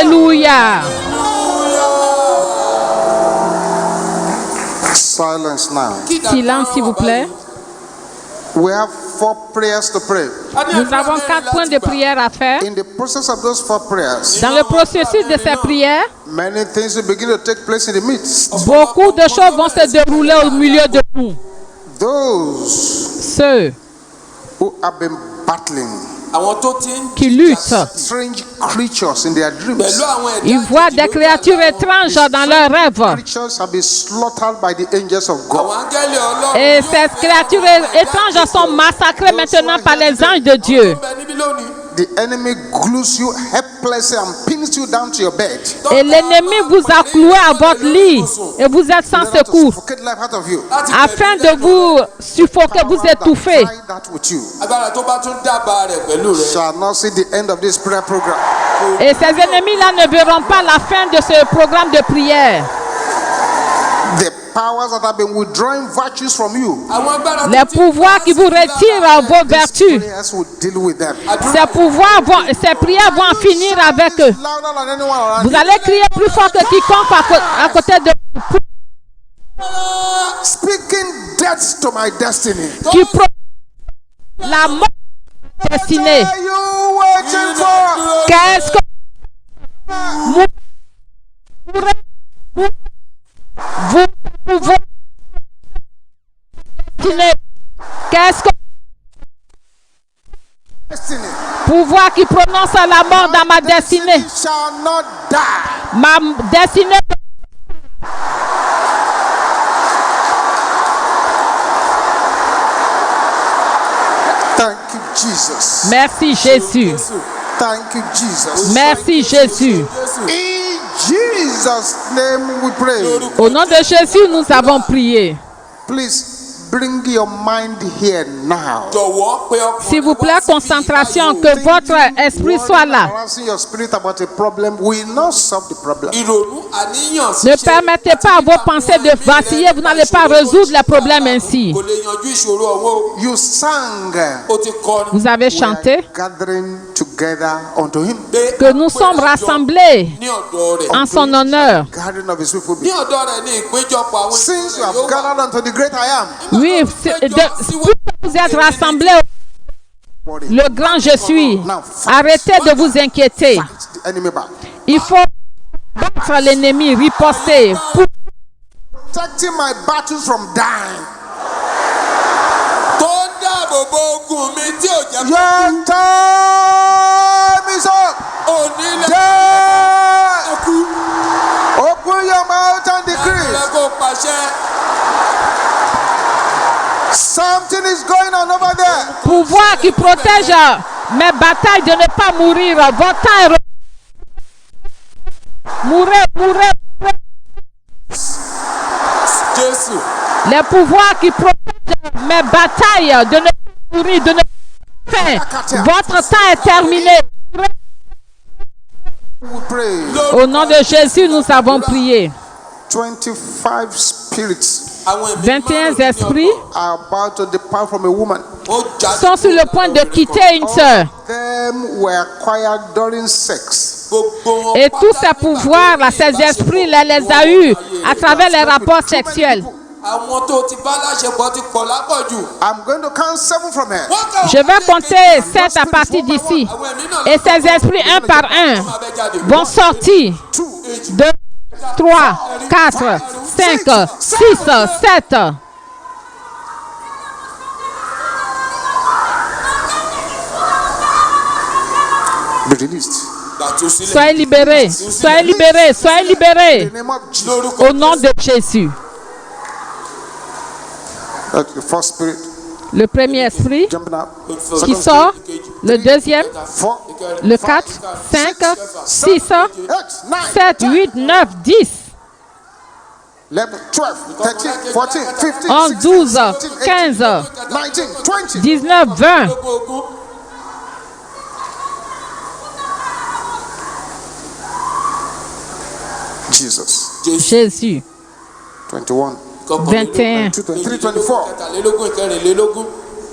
Alléluia. Silence now. Silence, s'il vous plaît. We have 4 prayers to pray. Nous avons 4 points de prière à faire. In the process of those 4 prayers, Dans le processus de ces prières, many things will begin to take place in the midst. beaucoup de choses vont se dérouler au milieu de nous. Those Ceux who have been battling qui luttent, strange creatures in their dreams. ils voient des créatures étranges dans leurs rêves. Creatures have been slaughtered by the angels of God. Et ces créatures étranges sont massacrées maintenant par les anges de Dieu. The enemy glues you helplessly and pins you down to your bed. Et l'ennemi vous a cloué à votre lit et vous êtes sans secours Suffocate life out of you. afin de vous suffoquer, vous étouffer. Try that with you. Shall not see the end of this prayer program. Et ces ennemis-là ne verront pas la fin de ce programme de prière. The powers that have been withdrawing virtues from you. Les pouvoirs qui vous retirent vos vertus, Prayers will deal with them. ces prières vont en finir avec eux. Louder than anyone around Vous you. allez crier plus fort que quiconque à côté de vous. Speaking death to my destiny. Qui la mort destinée. What are you waiting for? Qu'est-ce que vous pouvez destiner? Qu'est-ce que Destiny. pouvoir qui prononce la mort dans ma destinée? Shall not die. Ma destinée. Thank you, Jesus. Merci Jésus. Thank you, Jesus. Merci Jésus. In Jesus' name we pray. Au nom de Jésus, nous avons prié. Please bring your mind here now. S'il vous plaît, concentration, que votre esprit soit là. Harassing your spirit about a problem will not solve the problem. Ne permettez pas à vos pensées de vaciller, vous n'allez pas résoudre les problèmes ainsi. You sang. Vous avez chanté Gathering together unto him. que nous sommes rassemblés en son honneur. Gathering of his people. Since you have gathered unto the great I am. Oui, vous êtes rassemblés au le grand je suis. Arrêtez de vous inquiéter. Fight the enemy back. Il faut battre l'ennemi, riposter. Protecting my battles from dying. Your time is up. Death. Open your mouth and decree. Something is going on over there. Pouvoir qui protège mes batailles de ne pas mourir. Votre temps est mourez. Les pouvoirs qui protègent mes batailles de ne pas mourir, de ne pas faire. Votre temps est terminé. We pray. Au nom de Jésus, nous avons prié. 25 spirits 21 esprits are about to depart from a woman. sont sur le point de quitter une sœur. Them were acquired during sex. Et tous ces pouvoirs, ces esprits, les a eus à travers les rapports sexuels. I'm going to count 7 from here. Je vais compter 7 à partir d'ici. Et ces esprits, un par un, vont sortir. 2, 3, 4, 5, 6, 7. Be released. Soyez libérés, soyez libérés, soyez libérés. In the name of Jesus. Au nom de Jésus. The first spirit Le premier esprit jumping out. qui sort, le deuxième, 4, le 4, 5, 6, 8, 9, 7, 8, 9, 10, 11, 12, 13, 14, 15, 11, 12, 15, 19, 20. 19, 20. Jesus. Jésus. 21, 21, 22, 23, 24,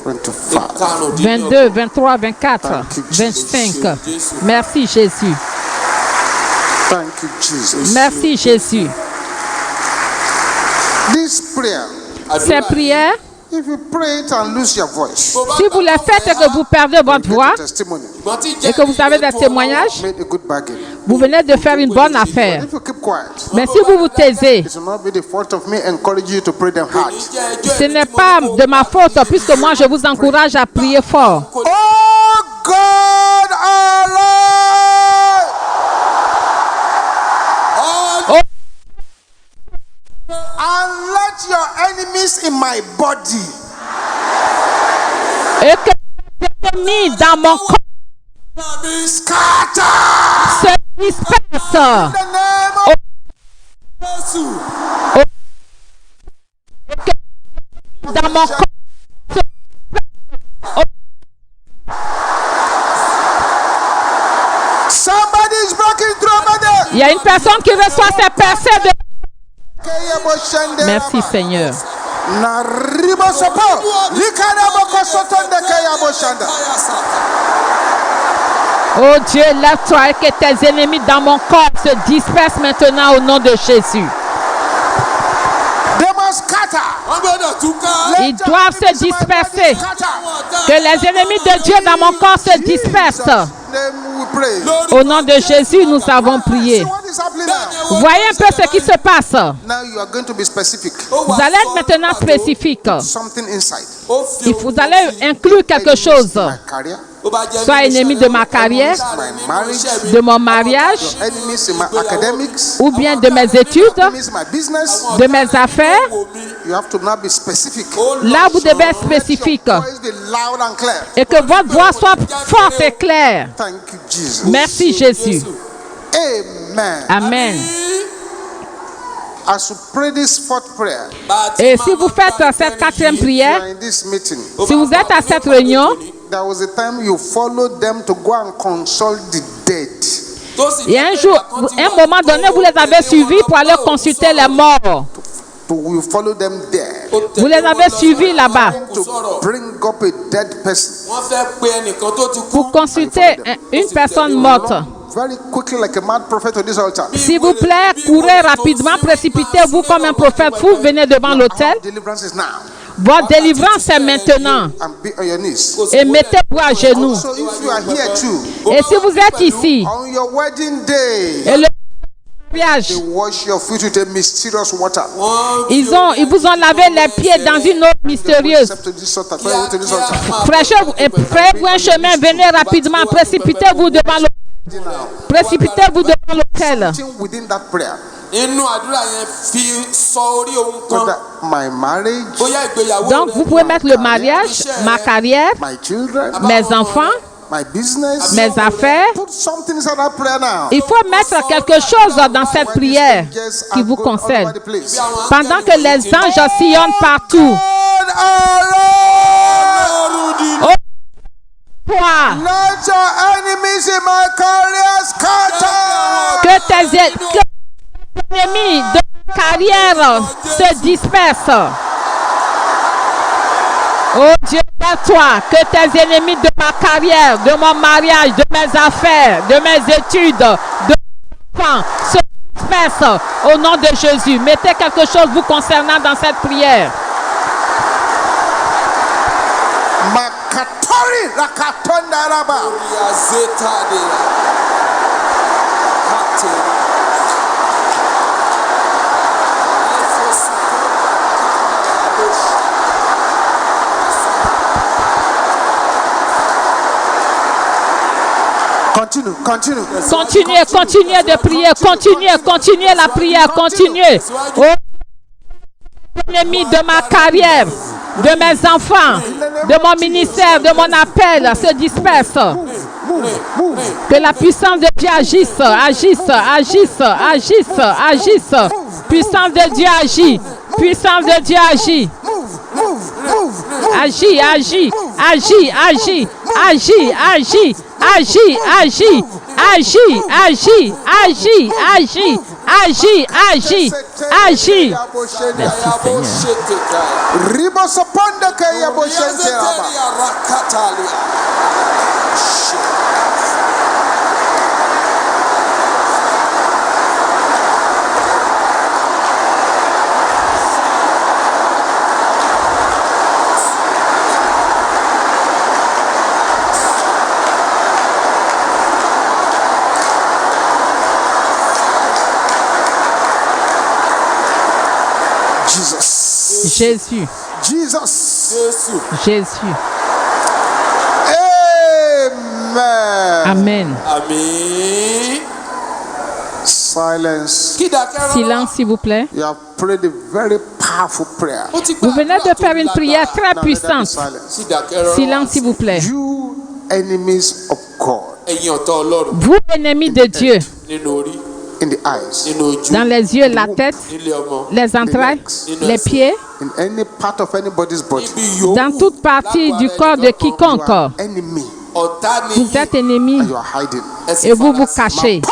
25. 22, 23, 24, 25. Merci Jésus. Thank you, Jesus. Merci Jésus. This prayer, Ces prières, if you pray it and lose your voice, si vous les faites et que vous perdez votre get voix a testimony. et que vous avez des témoignages, Made a good bargain. vous venez de faire une bonne affaire. If you keep quiet, Mais si vous vous taisez, it will not be the fault of me encouraging you to pray them hard. ce n'est pas de ma faute puisque moi je vous encourage à prier fort. Oh God, our Lord, Oh, and let your enemies in my body et que les ennemis dans mon corps scatter se dispersent. in the name of Dans mon corps. somebody is breaking through my day. Il y a une personne qui reçoit ses percées de... Merci Seigneur. Oh Dieu, lève-toi et que tes ennemis dans mon corps se dispersent maintenant au nom de Jésus. Ils doivent se disperser. Que les ennemis de Dieu dans mon corps se dispersent. Au nom de Jésus, nous avons prié. Voyez un peu ce qui se passe. Vous allez être maintenant spécifique. Vous allez inclure quelque chose. Soit ennemi de ma carrière, de mon mariage, ou bien de mes études, de mes affaires. Là, vous devez être spécifique. Et que votre voix soit forte et claire. Merci Jésus. Amen. Et si vous faites cette quatrième prière, si vous êtes à cette réunion, et un jour, un moment donné, vous les avez suivis pour aller consulter les morts. Vous les avez suivis là-bas pour consulter une personne morte. S'il vous plaît, courez rapidement, précipitez-vous comme un prophète fou, venez devant l'autel. Votre délivrance est maintenant. Et mettez-vous à genoux. Et si vous êtes ici, et le mariage, ils vous ont lavé les pieds dans une eau mystérieuse. Frayez-vous un chemin, venez rapidement, précipitez-vous devant l'autel. Précipitez-vous devant l'autel. Donc, vous pouvez mettre le mariage, ma carrière, mes enfants, mes affaires. Il faut mettre quelque chose dans cette prière qui vous concerne. Pendant que les anges sillonnent partout. Oh, que tes ennemis de carrière se dispersent. Oh Dieu, lève-toi, que tes ennemis de ma carrière, de mon mariage, de mes affaires, de mes études, de mes enfants se dispersent au nom de Jésus. Mettez quelque chose vous concernant dans cette prière. Continuez de prier, continuez la prière, continuez. Oh, ennemi de ma carrière, de mes enfants, de mon ministère, de mon appel se disperse. Que la puissance de Dieu agisse. Puissance de Dieu agit. Puissance de Dieu agit. Agis. Jesus. Jésus. Jesus. Jésus. Amen. Amen. Amen. Silence. Silence, s'il vous plaît. You have prayed a very powerful prayer. Vous venez de faire une prière très puissante. Silence, s'il vous plaît. You enemies of God. Vous, ennemis de Dieu, In the eyes. dans les yeux, la tête, les entrailles, les pieds, In any part of anybody's body. dans toute partie du corps de quiconque. Enemy. Vous êtes ennemis And you are hiding. et vous vous cachez.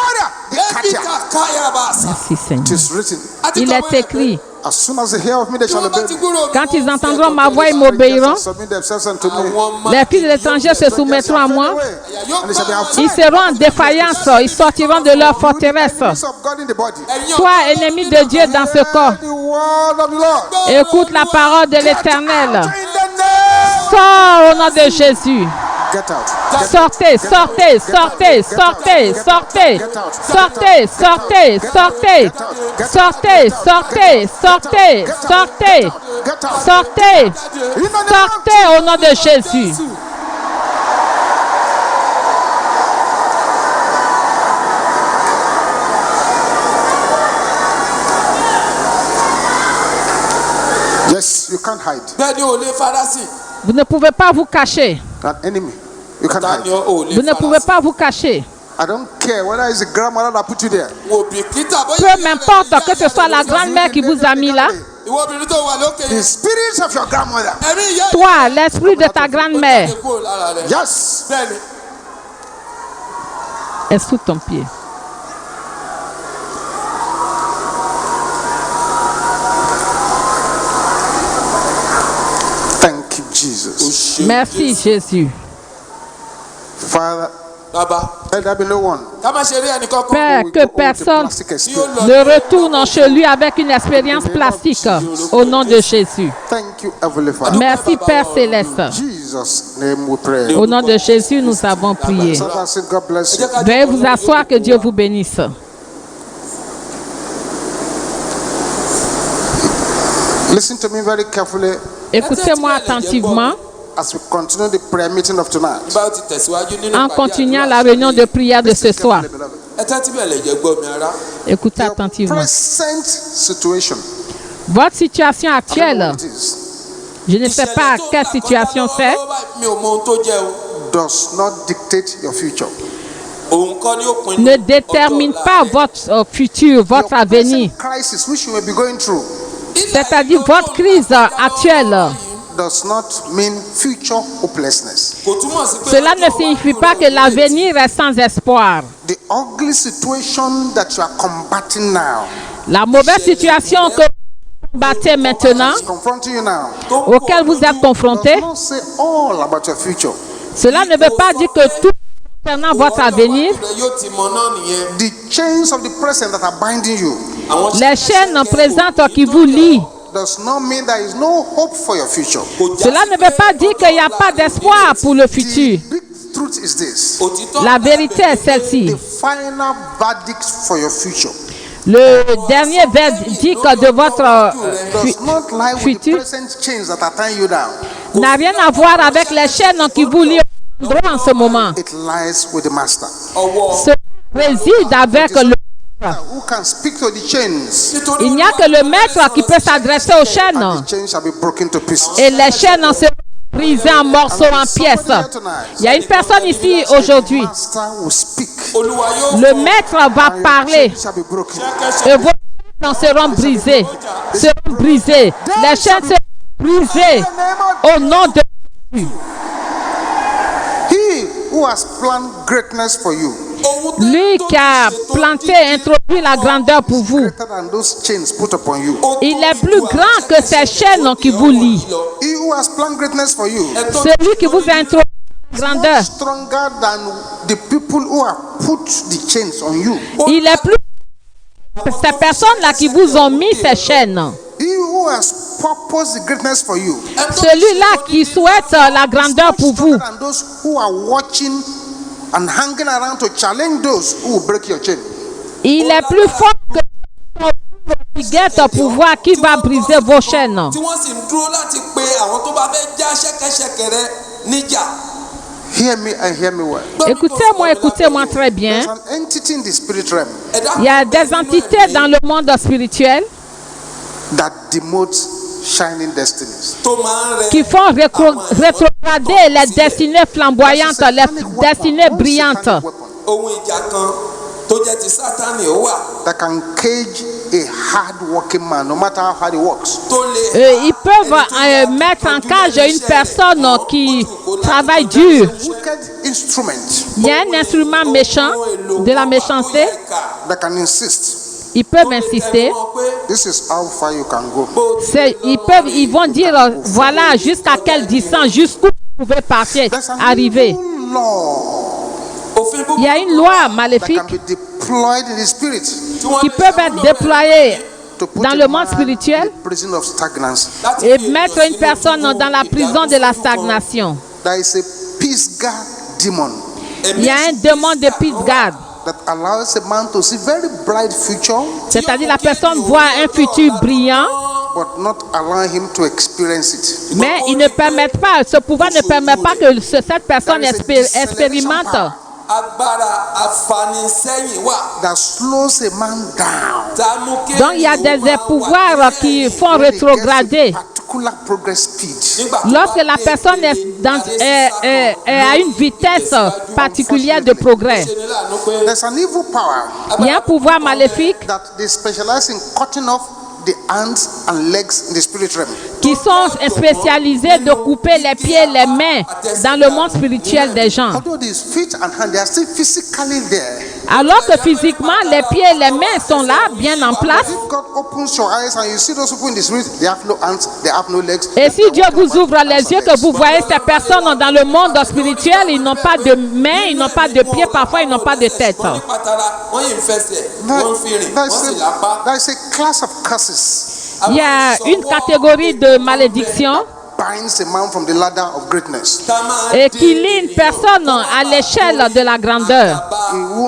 Merci, Seigneur. It is written. Il est écrit, As soon as they hear of me, they shall obey me. quand ils entendront ma voix, ils m'obéiront. Submit themselves unto me. Les fils de l'étranger se soumettront à moi. And they shall be afraid. Ils seront en défaillance. Ils sortiront de leur forteresse. Enemies of God in the body. Toi, ennemi de Dieu dans ce corps, The word of the Lord. écoute la parole de l'Éternel. In the name. Sors au nom de Jésus. Get out. Sortez, sortez, sortez, sortez, sortez, sortez, sortez, sortez, sortez, sortez, sortez, sortez, Get out. sortez, sortez au nom de Jésus. Yes, you can't hide. Vous ne pouvez pas vous cacher. An enemy. You can't hide. Vous ne pouvez pas vous cacher. I don't care whether it's a grandmother that put you there. Peu m'importe que ce soit la grand-mère qui vous a mis là. The spirits of your grandmother. Toi, l'esprit de ta grand-mère Yes. est sous ton pied. Thank you, Jesus. Merci, Jésus. Father, let there be no one. Père, que personne Plastic experience. ne retourne chez lui avec une expérience plastique. Au nom de Jésus. Thank you, Heavenly Father. Merci, Père Céleste. In Jesus' name we pray. Au nom de Jésus, nous avons prié. So that's it. God bless you. Veuillez vous asseoir, que Dieu vous bénisse. Listen to me very carefully Écoutez-moi attentivement as we continue the prayer meeting of tonight. en continuant la réunion de prière de ce soir. Écoutez Your attentivement. present situation, Votre situation actuelle, it is, je ne sais pas quelle situation c'est, does not dictate your future. ne détermine pas votre futur, votre Your avenir. present crisis which you may be going through C'est-à-dire votre crise actuelle. does not mean future hopelessness. Cela ne signifie pas que l'avenir est sans espoir. The ugly situation that you are combating now, La mauvaise situation que vous combattez maintenant, is confronting you now, auquel vous êtes confronté, does not say all about your future. cela ne veut pas dire que tout concernant votre avenir, The chains of the present that are binding you les chaînes présentes qui vous lient, does not mean there is no hope for your future. cela ne veut pas dire qu'il n'y a pas d'espoir pour le The futur. big truth is this: La vérité est celle-ci. the final verdict for your future Le dernier verdict de votre does not lie with the futur present chains that are tying you down. n'a rien à voir avec les chaînes qui vous lient en ce moment. It lies with the master, Ce réside avec le who can speak to the chains. Il n'y a que le maître qui peut s'adresser aux chaînes. The chains shall be broken to pieces. Et les chaînes seront brisées en morceaux, en pièces. Il y a une personne ici aujourd'hui. Master will speak. Le maître va parler. Chains shall be broken. Et vos chaînes seront brisées. Seront brisées. Les chaînes seront brisées. Au nom de Jésus. He who has planned greatness for you, Lui qui a planté et introduit la grandeur pour vous. greater than those chains put upon you. Il est plus grand que ces chaînes qui vous lient. He who has planned greatness for you, Celui qui vous a introduit la grandeur. stronger than the people who have put the chains on you. Il est plus ces personnes-là qui vous ont mis ces chaînes. He who has purposed the greatness for you, Celui-là qui souhaite la grandeur pour vous. stronger than those who are watching and hanging around to challenge those who will break your chain. Il est plus fort que guettent pour voir qui va briser vos chaînes. tí wọ́n sì ń dúró láti pe àwọn tó bá fẹ́ já ṣẹ́kẹ́ṣẹkẹ̀ rẹ níjà. Hear me and hear me well. Écoutez-moi très bien. There's an entity in the spirit realm Il y a des entités dans le monde spirituel that demotes shining destinies. tó máa ń rẹ qui font rétrograder les destinées flamboyantes, les destinées brillantes. ohun ìjà kan tó jẹ́ ti Sátánì ó wà That can cage a hard-working man, no matter how hard he works. tó lè Ils peuvent mettre en cage une personne qui travaille dur. Wicked instrument Il y a un instrument méchant, de la méchanceté. that can insist, Ils peuvent insister. this is how far you can go. Ils vont dire, voilà, jusqu'à quelle distance, jusqu'où vous pouvez partir, There's an arriver. evil law Il y a une loi that maléfique can be deployed in the spirit qui peut être déployée to put dans a le monde man spirituel in the prison of stagnancy. et mettre une personne dans la prison de la stagnation. There is a Pisgah demon Il y a un démon de Pisgah, that allows a man to see very bright future, c'est-à-dire la personne voit un futur brillant, but not allow him to experience it. mais il ne permet pas, ce pouvoir ne permet pas que cette personne expérimente. agbára afanisẹ́yìn wà. That slows a man down. tá a mú kí Donc il y a des pouvoirs qui font When he gets rétrograder. a particular progress speed. nígbà tó Lorsque bá la dé personne est à une vitesse particulière de progrès, ṣe ní láàánú pé There's an evil power il y a un pouvoir maléfique that they specialize in cutting off the hands and legs in the spirit realm. qui sont spécialisés de couper les pieds et les mains dans le monde spirituel des gens. Although these feet and hands, they are still physically there. Alors que physiquement, les pieds et les mains sont là, bien en place. If God opens your eyes and you see those people in the spirit, they have no hands, they have no legs. Et si Dieu vous ouvre les yeux, que vous voyez ces personnes dans le monde spirituel, ils n'ont pas de mains, ils n'ont pas de pieds, parfois ils n'ont pas de tête. wọ́n ní pàtàkì wọ́n yìí ń fẹsẹ̀ wọ́n ń fi rìn wọ́n sì lápá. There is a class of curses Il y a une catégorie de malédiction binds a man from the ladder of greatness. tá a máa et qui lie une personne à l'échelle de la grandeur.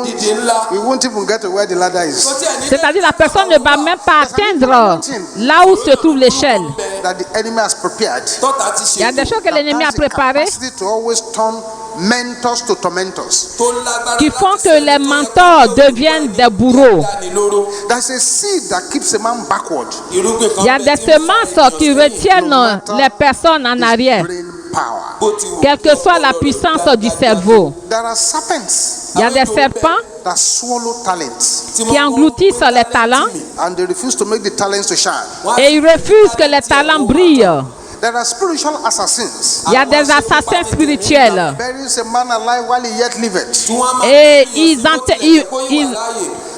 dìde ńlá. He won't even get to where the ladder is. tó tiẹ̀ ní C'est-à-dire la personne ne va même pas atteindre là où se trouve l'échelle. That the enemy has prepared. tọ́ta ti Il y a ṣe des choses que l'ennemi a Has the préparées capacity to always turn mentors to tormentors. tó lágbára qui font láti que les mentors deviennent des bourreaux. dánilóró. There's a seed that keeps a man backward. irúgbìn kan Il y a des semences qui retiennent les personnes en arrière, Brain power. bó ti wù. quelle que soit la puissance du cerveau. There are serpents Il y a des serpents that swallow talents qui engloutissent les talents and they refuse to make the talents to shine. et ils refusent que les talents brillent. There are spiritual assassins. Il y a des assassins spirituels Buries a man alive while he yet liveth. tí wọ́n máa et ń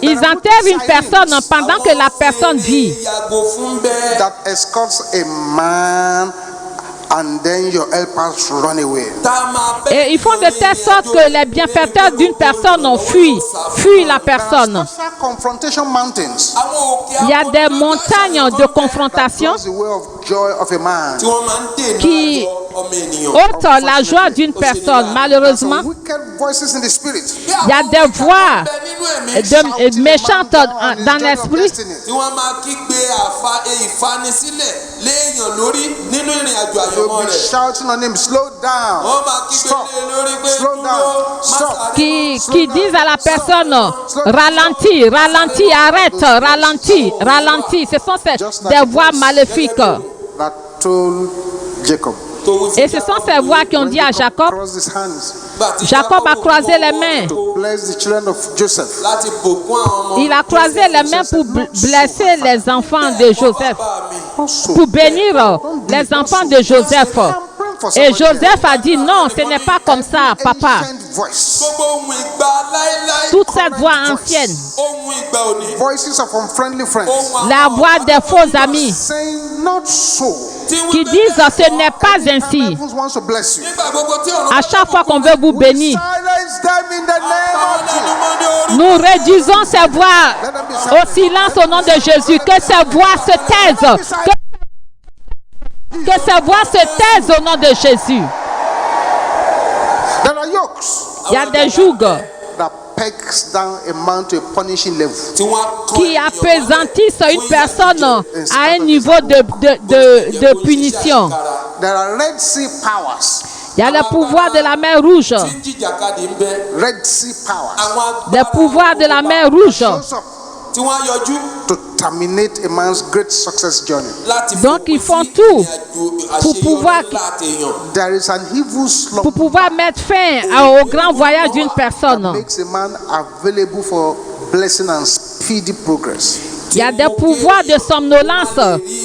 ils enterrent une personne pendant que la personne vit. yàgò fún bẹ́ẹ̀. That escorts a man and then your helpers run away. tá a máa bẹ́ẹ̀. Et ils font de telle sorte que les bienfaiteurs d'une personne ont fuient la personne. Special confrontation mountains. àwọn òkè Il y a des montagnes de confrontation That's the way of joy of a man. tí wọ́n máa ń dènà qui àjọ ọmọ ènìyàn. ôtent la joie d'une personne. Malheureusement, Some wicked voices in the spirit. il y a des voix bẹ nínú ẹ̀mí méchantes dans l'esprit tí wọ́n máa kígbe ìfanisílẹ̀ léèyàn lórí nínú ìrìn àjò You'll àyànmọ́ be rẹ̀. shouting on him, slow down. wọ́n máa kígbe Stop. lé lórí pé Slow dúró down. má Stop. sáré. qui disent à la personne ralentis, ralentis, arrête, ralentis, ralentis. Ce sont des voix maléfiques. That told Jacob. tó wí fún Et ce sont ces voix qui ont dit à Jacob, Crossed his hands Nígbà tí Jacob a croisé les mains. to bless the children of Joseph. láti bùkún àwọn ọmọ. Il a croisé les mains pour blesser les enfants de Joseph, Bàbá mi. Also, pour bénir les enfants de Joseph. Et Joseph a dit non, ce n'est pas comme ça, papa. ancient voice. gbogbo ohun ìgbà láéláé. Toute cette voix ancienne, ohun ìgbà òní. Voices of unfriendly friends ohun la voix des faux amis saying not so. tí wí qui pé disent ce n'est pas ainsi. Heaven wants to bless you. nígbà gbogbo tí ọ̀run À chaque fois qu'on veut vous bénir, Silence them in the name àwọn of lẹ́nu Jesus. mọ́ ní orí. nous réduisons ces voix au silence au nom de Jésus. Que ces voix se taisent. Que ces voix se taisent au nom de Jésus. There are yokes Il y a des jougs that pegs down a man to a punishing level. tí wọ́n kọ́ qui ènìyàn appesantissent mọ́lẹ̀ une fún personne ìyàjẹ́. à un niveau de punition. There are Red Sea powers. Il y a le pouvoir de la mer rouge. tí ń jìjàkadì ń bẹ. Red Sea powers. àwọn Le agbára pouvoir de la mer rouge. Shows up tí wọ́n yọjú to terminate a man's great success journey. láti Donc, fòpin ils font sí tout ìrìnàjò pour pouvoir- àṣeyọrí láti èèyàn. There is an evil slump Pour pouvoir mettre fin au grand voyage d'une that personne. makes a man available for blessing and speedy progress. Il y a des pouvoirs de somnolence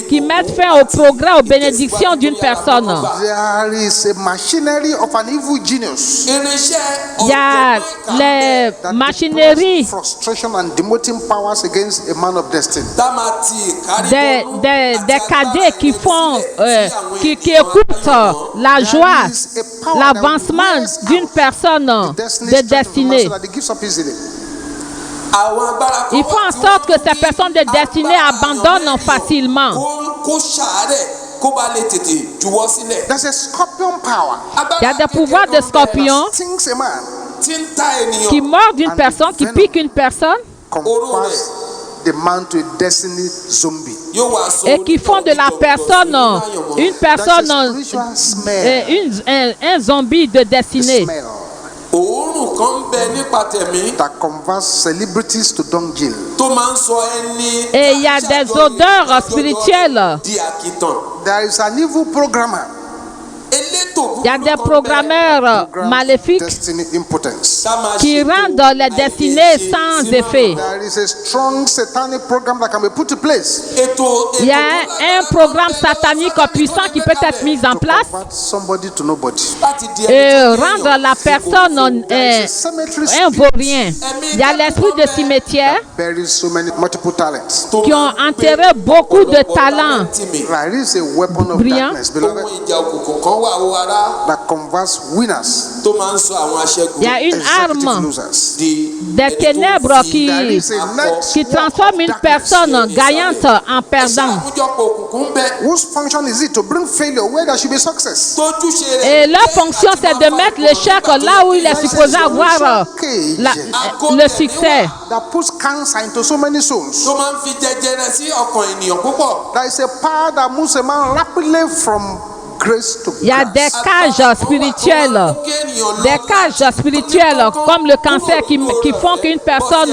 qui mettent fin au progrès, aux bénédictions d'une personne. There is a machinery of an evil genius irinṣẹ́ Il y a ọ̀jọ̀gbọ́n les that machineries deploys frustration and demoting powers against a man of destiny. tá máa ti ìkárí bọ́nú des àti cadets agbára qui ẹni font, sílẹ̀ sí àwọn qui ènìyàn écoutent àjọ̀gbọ́n. la joie, There is a power l'avancement that wears d'une out personne destiny de strength of a man destinée. so that he gives up easily. àwọn agbára kan Il faut wà en tí sorte que wọ́n ces ní personnes de destinée agbára abandonnent èèyàn facilement. kó ṣàárẹ̀ kó bá lè tètè juwọ́ sílẹ̀. There's a scorpion power Il y a des pouvoirs de scorpion stings a man, tí ń ta ènìyàn. qui mordent une personne, qui piquent une personne converts the man to a destiny zombie. yóò wá sọ et qui font de la personne une That's a personne, spiritual smell. un zombie de The destinée. smell òórùn kan ń bẹ nípa tẹ̀mí that converts celebrities to dunghill. tó máa ń sọ ẹni Et il y a des odeurs spirituelles. di àkìtàn. There is an evil programmer. elétò Il y a des programmeurs maléfiques Destiny impotence. qui rendent les destinées sans effet. There is a strong satanic program that can be put to place Il y a un programme satanique puissant qui peut être mis en to place convert somebody to nobody. et rendre la personne There is a cemetery un spirit vaurien. Il y a l'esprit de cimetière buries so many multiple talents. qui ont enterré beaucoup de talents There is a weapon of Brilliant. darkness, ohun beloved, ìjà òkùnkùn kan wà ó ara that converts winners tó máa ń sọ àwọn Il y a aṣẹ́gun une executive arme losers. di des ténèbres There is a net qui transforme une personne gagnante en perdant. àkójọpọ̀ òkùnkùn ń bẹ whose function is it to bring failure where there should be success. tójúṣe rẹ̀. Et leur fonction, c'est de mettre l'échec là où il est supposé avoir le succès. That puts cancer into so many souls. tó máa ń fi jẹjẹrẹ sí ọkàn ènìyàn púpọ̀. There is a power that moves a man rapidly from grace to Il y a des cages spirituelles. Des cages spirituelles comme le cancer qui font qu'une personne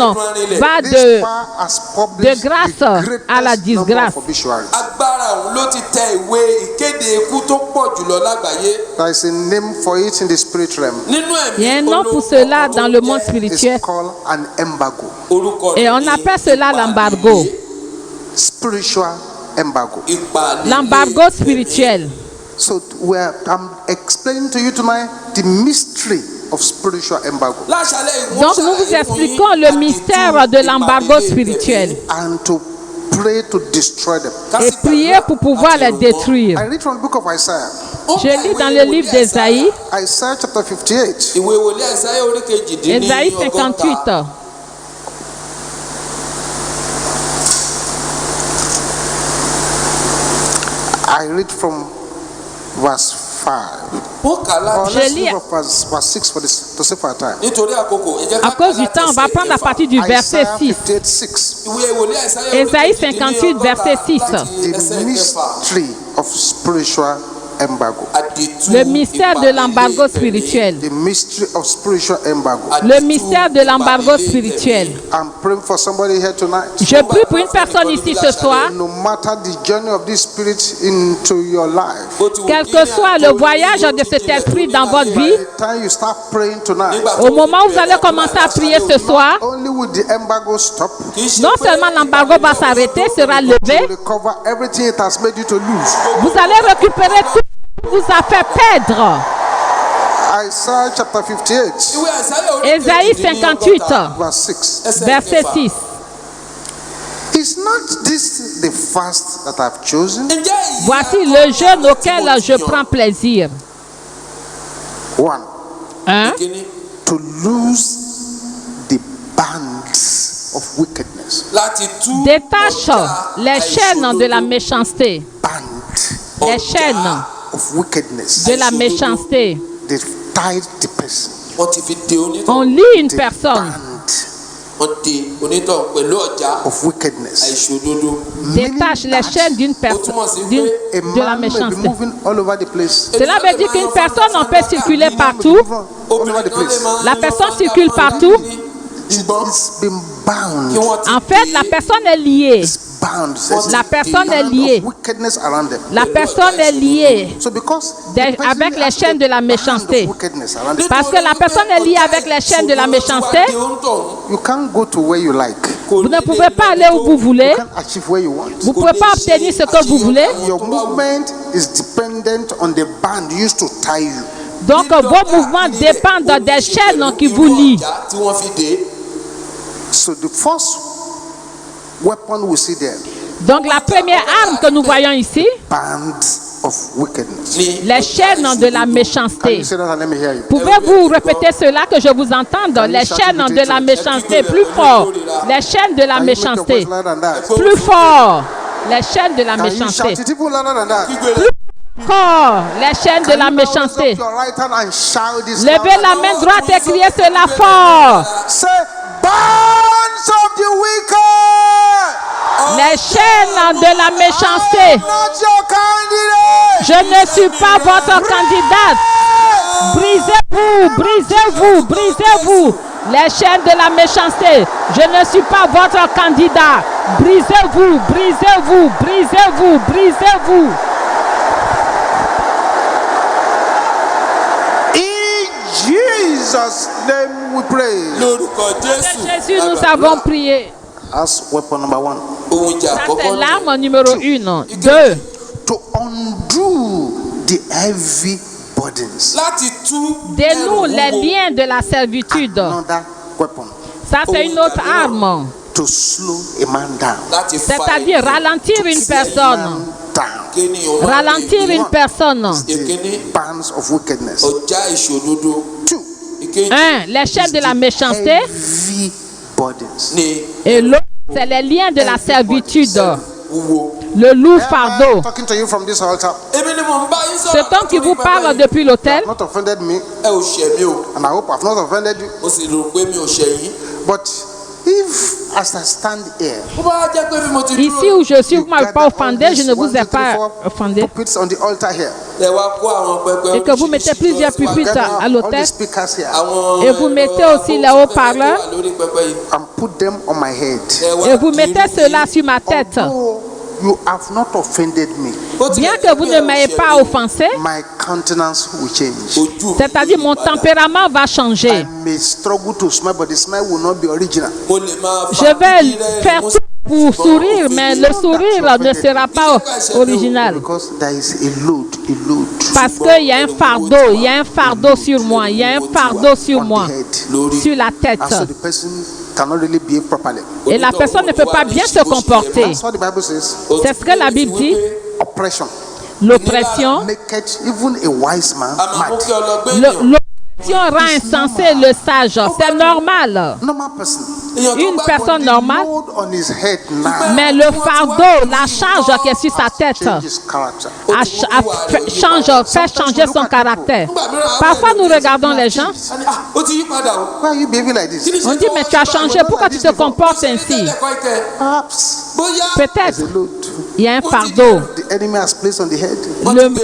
va This power has published de grâce the à la greatest number disgrâce. of obituaries. agbára òun ló ti tẹ ìwé ìkéde ikú tó pọ̀ jùlọ lágbàáyé. There is a name for it in the spirit realm. nínú Il y a un nom pour cela dans le monde spirituel. It's called an embargo. orúkọ Et on appelle cela l'embargo. Spiritual embargo. L'embargo spirituel. So I'm explaining to you tonight the mystery of spiritual embargo. Donc nous vous expliquons le mystère de l'embargo spirituel. And to pray to destroy them. Et prier pour pouvoir les détruire. I read from the book of Isaiah. Je lis dans le livre d'Ésaïe, Isaiah chapter 58. ìwé wòlíì Àìsáyà orí kejìdínlọ́gọ́ta. Ésaïe 58. I read from verse 5. ó kà á Or láti. let's lis- move up verse 6 for this to save our time. nítorí àkókò ẹ jẹ́ ká À cause kà du temps, on va láti prendre à ẹsẹ̀ partir du verset Isaiah 6. 58, 6. ìwé wòlíì Àìsáyà orí Ésaïe kejìdínlọ́gọ́ta 58, verset 6. láti The ẹsẹ̀ kẹfà. mystery of spiritual embargo. Àdìtú Le mystère de l'embargo ìpàdé spirituel. The mystery of spiritual embargo. Le mystère de l'embargo spirituel. I'm praying for somebody here tonight. Je prie pour une personne ici ce soir. No matter the journey of this spirit into your life, Quel que soit le voyage de cet esprit dans votre by vie, the time you start praying tonight, au moment où vous allez commencer à prier ce soir, only will the embargo stop, non seulement l'embargo va s'arrêter, sera you levé, recover everything it has made you to lose. vous allez récupérer tout ce qui vous a fait perdre. Isaiah chapter 58, ìwé Àìsáyà orí Ésaïe 58, verse 6. verset 6. Is not this the fast that I've chosen? ǹjẹ́ èyí Voici le jeûne auquel je prends plaisir. 1. 1. Kíní, To lose the bands of wickedness. láti tú Détache les chaînes de la méchanceté. Band Les chaînes of wickedness. de la méchanceté. They've tied the person. wọ́n ti fi de onítọ̀. On lie une personne. wọ́n de onítọ̀ pẹ̀lú ọ̀já of wickedness. àìṣòdodo. Détache les chaînes d'une personne, A de la man may be méchanceté. moving all over the place. Cela veut dire qu'une personne en peut circuler partout. All over the place. La personne circule partout. It's been bound. En fait, la personne est liée. Bound. La personne est liée. Wickedness around them. La personne est liée So because avec les chaînes de la méchanceté. wickedness around them, Parce que la personne est liée avec les chaînes de la méchanceté. you can't go to where you like. Vous ne pouvez pas aller où vous voulez. You can't achieve where you want. Vous ne pouvez pas obtenir ce que vous voulez. Your movement is dependent on the band used to tie you. Donc, vos mouvements dépendent des chaînes qui vous lient. tí wọ́n fi dé. So the first weapon we see there, Donc, la première arme que nous voyons ici, bands of wickedness. ní les chaînes de la Can méchanceté. you say that and let me hear you? Pouvez-vous répéter cela que je vous entende? Les chaînes de la méchanceté, plus fort. Les chaînes de la Can you make your méchanceté, voice louder than that? plus fort. Les chaînes de la Can you shout méchanceté. it even louder than that? Encore, les chaînes de la Can you now raise méchanceté. up your right hand and shout this Levez louder? la main droite et criez cela fort. Say, bands of the wicked, Les chaînes de la méchanceté. not your candidate. Je ne suis pas votre candidate. Brisez-vous, brisez-vous, brisez-vous. Les chaînes de la méchanceté. Je ne suis pas votre candidat. Brisez-vous, brisez-vous, brisez-vous, brisez-vous. In Jesus' name we pray. lórúkọ Jésù. Jésus, nous avons prié. That's weapon number one. ohun ìjà Ça, c'est àkọ́kọ́ l'arme numéro 1. 2. To undo the heavy burdens. láti tú Dénoue ẹrù les wúwo. liens de la servitude. Another weapon. Ça, c'est une autre arme. To slow a man down. láti fa C'est-à-dire ralentir une personne. Man down. kéènì ọ̀rọ̀ Ralentir une personne. ìkíní Bands of wickedness. ọjà ìṣòdodo. Two, ìkejì 1. Les chaînes de la méchanceté. heavy burdens. ní Et l'autre, c'est les liens de la servitude. wúwo. Le lourd Am I fardeau. talking to you from this altar? èmi ni mò ń bá yín Ce sọ̀rọ̀ temps qui vous látòrí parle pẹpẹ yìí. depuis l'hôtel, Not offended me, ẹ ò ṣẹ̀ mí o and I hope I've not offended you. mo sì rò pé mi ò ṣẹ̀ yín. But if, as I stand here, bó bá jẹ́ pé bí mo ti ici où je suis, vous ne m'avez pas offendé, je ne vous ai pas offendé. puppets on the altar here, ẹ wá kó àwọn pẹpẹ Et que vous mettez plusieurs oríṣiríṣi pupitres gather à all l'hôtel. the speakers here, àwọn Et vous mettez aussi les haut-parleurs. tó wà lórí pẹpẹ yìí. and put them on my head. Ẹ wá Et vous kì í mettez rú cela yín. sur ma tête. Although you have not offended me, Bó tilẹ̀ Bien jẹ́ que vous pé ne ẹ ò m'ayez ṣẹ̀ pas mí, offensé, my countenance will change. ojú mi c'est-à-dire yóò mon padà. tempérament va I changer. may struggle to smile, but the smile will not be original. Mo lè máa Je fa vais kíkí rẹ́rìn-ín, faire mo tout pour sourire, mais le sourire ne sera pas original. Because there is a load, Parce qu'il y a un fardeau, il y a un fardeau sur moi, il y a un fardeau sur on moi, the head. sur la tête. And so the person cannot really behave properly. Et la personne ne peut pas bien se comporter. That's what the Bible says. C'est ce que la Bible dit. Oppression. L'oppression, Maketh even a wise man a máa mú mad. kí ọlọ́gbẹ́ ènìyàn. l'oppression rend insensé le sage. C'est normal. Normal person. Èèyàn tó Une gbàgbọ́ personne The normale, load on his head now mais le fardeau, la charge qui est sur sa tête, change his character. fait changer son caractère. Parfois, nous regardons les gens, a ní, "Ah, ó ti yí padà o." Why are you behaving like Kí this? ni ṣe on dit, tó mais wá tu as ṣe changé, báyìí? pourquoi tu te comportes ainsi? Tẹ́lẹ̀ kọ́ ìtẹ́. Perhaps Bóyá Peut-être, there's a load il y a un fardeau the enemy has placed on the head.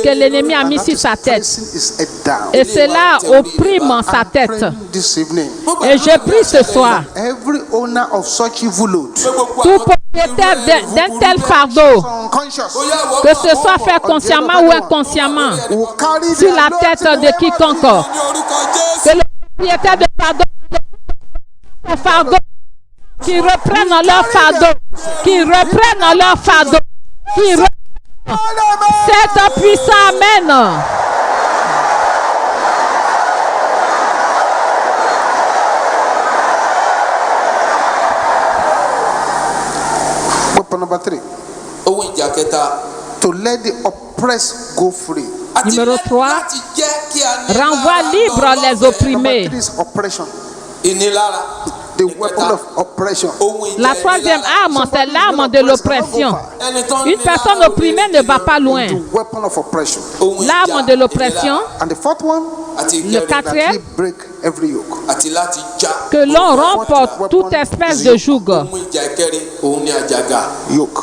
que l'ennemi a mis sur sa tête. Pressing his head down. Et cela opprime sa tête. Praying this evening. Et je prie ce soir, Every owner of such evil load, tout propriétaire d'un tel fardeau, unconscious, que ce soit fait consciemment ou inconsciemment, will carry sur their la load tête to the de name of quiconque, ní orúkọ Jésù. que le propriétaire de fardeau, qui reprennent leur fardeau, qui reprennent leur fardeau, qui reprennent cet puissant amen. Weapon number 3. Ohun ìjà kẹta. To let the oppressed go free. Àti Numéro 3, láti jẹ́ kí a ní renvoie lára libre lọ́wọ́ les rẹ̀. opprimés. Number 3 is oppression. Ìnilára. The weapon of oppression. Ohun ìjà La troisième ìnilára. arme, c'est l'arme de l'oppression. Ẹni tó ń Une ní personne lára opprimée ne va pas loin. The weapon of oppression. Ohun ìjà L'arme de l'oppression, And the fourth one àti Le ìkẹrin that quatrième, we break every yoke. àti láti já que l'on rompe toute espèce de joug. ohun ìjà ìkẹrin òun ni àjàgà. Yoke.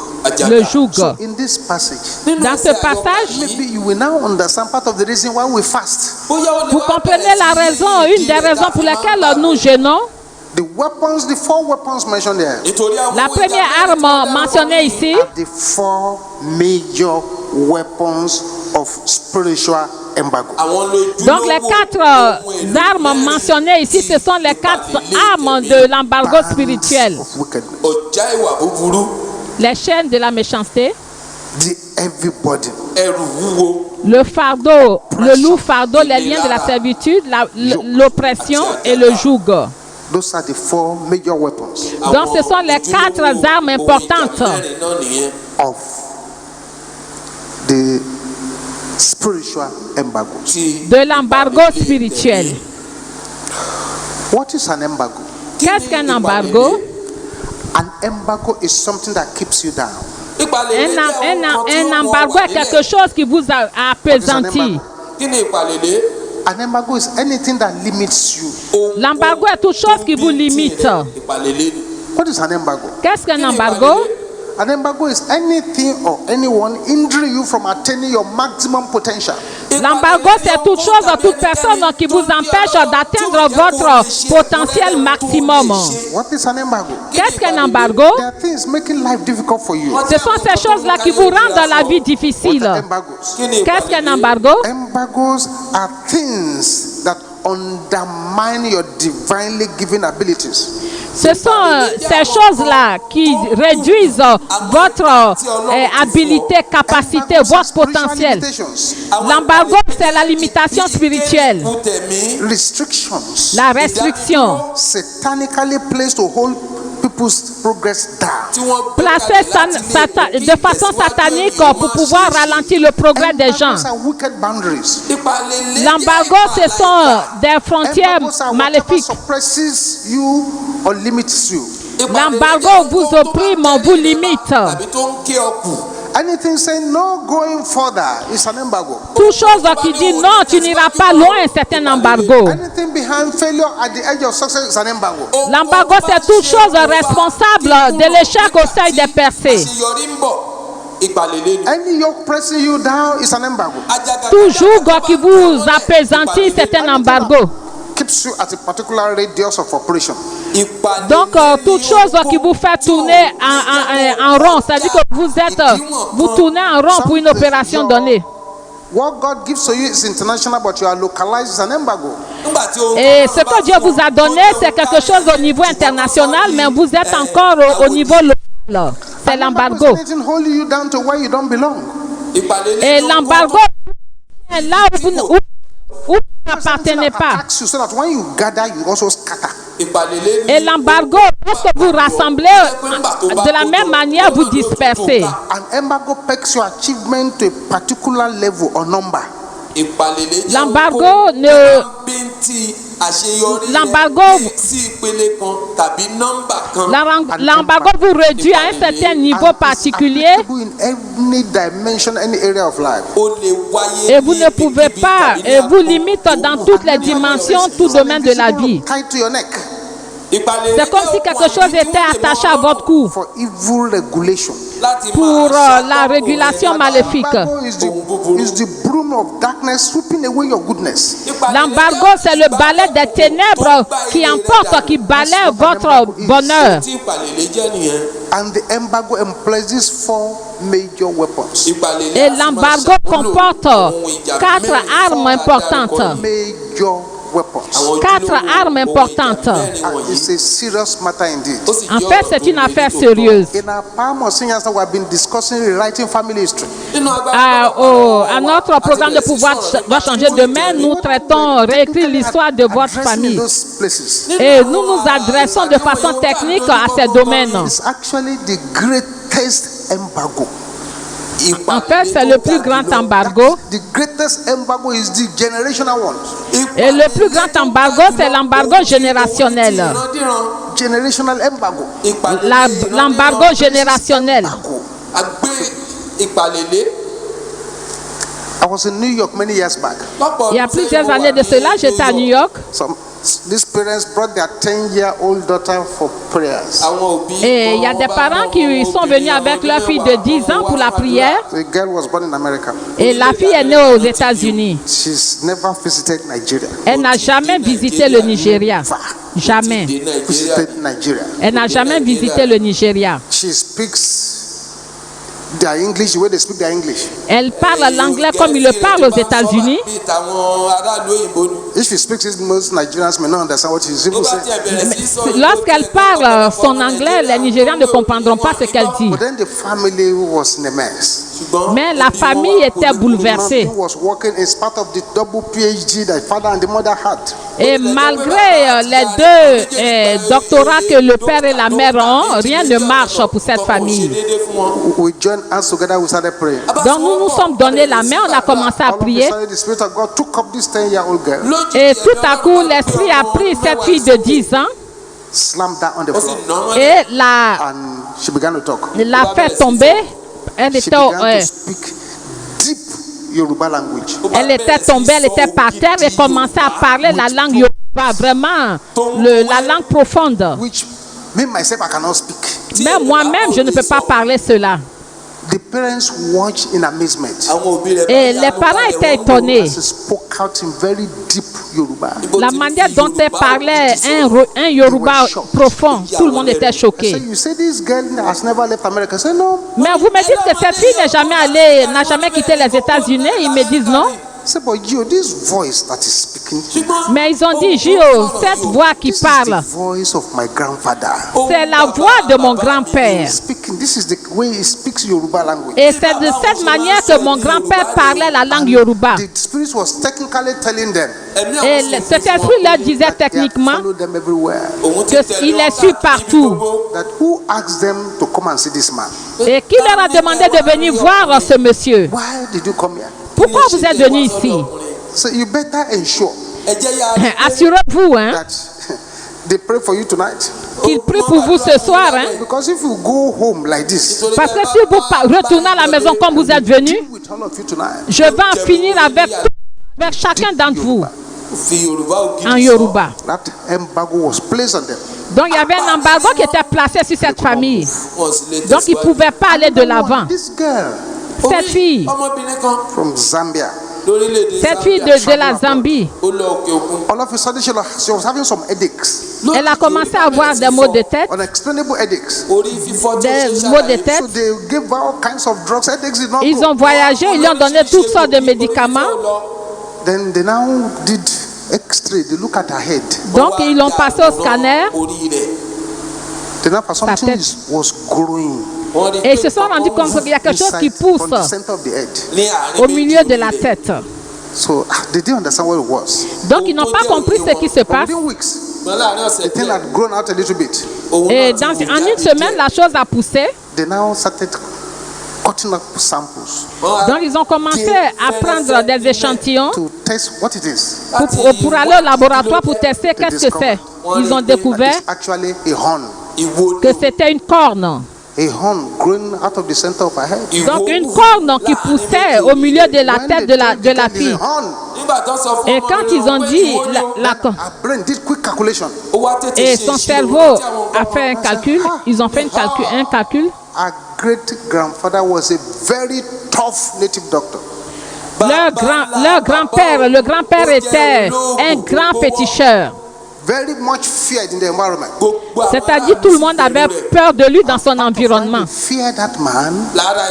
Le joug. In this passage, Nínú Dans ce ẹsẹ̀ àyọkà passage, yìí, maybe you will now understand part of the reason why we fast. bóyá ó lè vous wá comprenez bẹ̀rẹ̀ la sí raison, ní une des ìdí raisons tá pour fi máa ń lesquelles gbàgbé. nous jeûnons. The weapons, the 4 weapons mentioned there, Nítorí àwọn La ohun première ìjà mẹ́rin tí wọ́n arme dárúkọ mentionnée yìí, ici, are the 4 major weapons of spiritual embargo. àwọn lójúlówó donc les 4 ohun èlò armes mẹ́rin mentionnées ici, ce sont les 4 armes de l'embargo spirituel. Of wickedness. ọ̀já ìwà búburú, Les chaînes de la méchanceté, The heavy burden. ẹrù wúwo, le fardeau, le lourd fardeau, les liens de la servitude, l'oppression et le joug. Those are the 4 major weapons Donc ce sont les 4 armes importantes mẹ́rin náà nìyẹn of the spiritual embargoes. tí de l'embargo spirituel. What is an embargo? Qu'est-ce qu'un embargo? An embargo is something that keeps you down. Un embargo est quelque chose qui vous a appesanti. Kí ni ìpàlélé? An embargo is anything that limits you. L'embargo est toute chose qui vous limite. Ìpàlélé. What is an embargo? Qu'est-ce qu'un embargo? An embargo is anything or anyone hindering you from attaining your maximum potential. L'embargo, c'est toute chose ou toute personne qui vous empêche d'atteindre votre potentiel maximum. What is an embargo? Qu'est-ce qu'un embargo? There are things making life difficult for you. Ce sont ces choses-là qui vous rendent la vie What difficile. are embargoes? Qu'est-ce qu'un embargo? Embargoes are things that undermine your divinely given abilities. Ce sont ces choses-là qui réduisent votre habilité, capacité, votre potentiel. L'embargo, c'est la limitation spirituelle, Restrictions la restriction, satanically placed to hold people's progress down. placée de façon satanique pour pouvoir ralentir le progrès des gens. Embargoes are wicked boundaries. L'embargo, ce sont des frontières Embargoes are whatever maléfiques. suppresses you or limits you. L'embargo vous opprime, vous limite. Tàbí tó ń ké ọkù. Anything saying no going further is an embargo. Toute chose qui dit non, tu n'iras pas loin, c'est un embargo. Anything behind failure at the edge of success is an embargo. L'embargo, c'est toute chose responsable de l'échec au seuil des percées. Àṣeyọrí ń bọ̀. Ìpàlélé ni. Any yoke pressing you down is an embargo. Tout joug qui vous appesantit, c'est un embargo. Keeps you at a particular radius of operation. Donc, toute chose qui vous fait tourner en rond, c'est-à-dire que vous tournez en rond pour une opération donnée. What God gives to you is international, but you are localized is an embargo. Et ce que Dieu vous a donné, c'est quelque chose au niveau international, mais vous êtes encore au niveau local. C'est l'embargo. Anything holding you down to where you don't belong. Et l'embargo, c'est là où vous n'appartenez pas. So that when you gather, you also scatter. Et l'embargo, lorsque vous rassemblez, de la même manière, vous dispersez. An embargo pegs your achievement to a particular level or number. L'embargo L'embargo vous réduit à un certain niveau particulier In any dimension, any area of life. et vous ne pouvez pas, et vous limite dans toutes les dimensions, tout domaine de la vie. Tied to your neck. C'est comme si quelque chose était attaché à votre cou For evil regulation. pour la régulation maléfique. Embargo is the broom of darkness sweeping away your goodness. L'embargo, c'est le balai des ténèbres qui emporte, qui balaie votre bonheur. And the embargo employs these 4 major weapons. Et l'embargo comporte 4 armes importantes. Major weapons. 4 armes importantes. And it's a serious matter indeed. En fait, c'est une affaire sérieuse. In our Palm of Singers, we have been discussing rewriting family history. À notre programme de pouvoir doit changer demain, nous traitons réécrire l'histoire de votre Addressing famille. those places. Et nous nous adressons de façon technique à ces domaines. It's actually the greatest embargo. En fait, c'est le plus grand embargo. The greatest embargo is the generational one. Et le plus grand embargo, c'est l'embargo générationnel. Generational embargo. L'embargo générationnel. I was in New York many years back. Il y a plusieurs années de cela, j'étais à New York. These parents brought their 10-year-old daughter for prayers. Et il y a des parents qui sont venus avec leur fille de 10 ans pour la prière. The girl was born in America. Et la fille est née aux États-Unis. She's never visited Nigeria. Elle n'a jamais visité le Nigeria. Jamais. Visited Nigeria. Elle n'a jamais visité le Nigeria. She speaks their English the way they speak their English. Elle parle l'anglais comme ils le parlent aux États-Unis. If she speaks it, most Nigerians may not understand what she's even saying. Lorsqu'elle parle son anglais, les Nigérians ne comprendront pas ce qu'elle dit. But then the family was in a mess. Mais la famille était bouleversée. Who was working in part of the double PhD that father and the mother had. Et malgré les deux doctorats que le père et la mère ont, rien ne marche pour cette famille. We joined hands together, we started praying. Donc nous nous sommes donné la main, on a commencé à prier. The Spirit of God took up this 10-year-old girl, Et tout à coup, l'Esprit a pris cette fille de 10 ans slammed her on the floor, et l'a and she began to talk. fait tomber. Elle She était, began to speak deep Yoruba language. elle était tombée, elle était par terre et commençait à parler la langue Yoruba, vraiment la langue profonde. Which me myself I cannot speak. Mais moi-même, je ne peux pas parler cela. The parents watched in amazement. Et les parents étaient étonnés. She spoke out in very deep Yoruba. La manière dont elle parlait un Yoruba profond, tout le monde était So choqué. you say this girl has never left America. I say no. Mais vous me dites que cette fille n'a jamais quitté les États-Unis. Ils me disent non. I say, but you, this voice that is speaking, Mais ils ont dit, Gio, cette voix qui this is parle, the voice of my grandfather. c'est la voix de mon grand-père. Speaking, this is the way he speaks Yoruba language. Et c'est de cette manière que mon grand-père parlait la langue Yoruba. The spirit was technically telling them Et cet esprit leur disait techniquement follow them everywhere. qu'il est su partout. That who asked them to come and see this man? Et qui leur a demandé de venir voir ce monsieur? Why did you come here? Pourquoi vous êtes venus ici? So you better ensure Assurez-vous that they pray for you tonight. qu'il prie pour vous ce soir. Because if you go home like this, Parce que si vous retournez à la maison comme vous êtes venus, with all of you tonight, je vais en finir avec chacun d'entre vous en Yoruba. that embargo was placed on them. Donc il y avait un embargo qui était placé sur cette famille. Donc ils ne pouvaient pas aller de l'avant. This girl Cette fille, from Zambia, cette fille de la Zambie, all of a sudden she was having some headaches, elle a commencé à avoir des maux de tête, unexplainable headaches. des maux de tête. So they gave her all kinds of drugs. Headaches did not Ils go. ont voyagé, ils lui ont donné toutes sortes de médicaments. Then they now did X-ray. They look at her head. Donc ils l'ont passé au scanner Then now something tête. was growing et ils se sont rendus compte qu'il y a quelque chose qui pousse on the center of the head. au milieu de la tête. So they didn't understand what it was. Donc ils n'ont pas compris ce qui se passe. Within weeks, the thing had grown out a little bit. Et en une semaine, la chose a poussé. They now started cutting up samples Donc ils ont commencé à prendre des échantillons to test what it is. pour aller au laboratoire pour tester qu'est-ce que c'est. Ils ont découvert It's actually a horn. que c'était une corne. A horn growing out of the center of her head. Donc une corne qui poussait au milieu de la tête de la fille. Et quand ils ont dit la corne, Her brain did quick calculation. et son cerveau a fait un calcul, ils ont fait un calcul. Our great grandfather was a very tough native doctor. Leur grand-père, le grand-père était un grand féticheur. Very much feared in the environment. C'est-à-dire tout le monde avait peur de lui dans son environnement. Fear that man.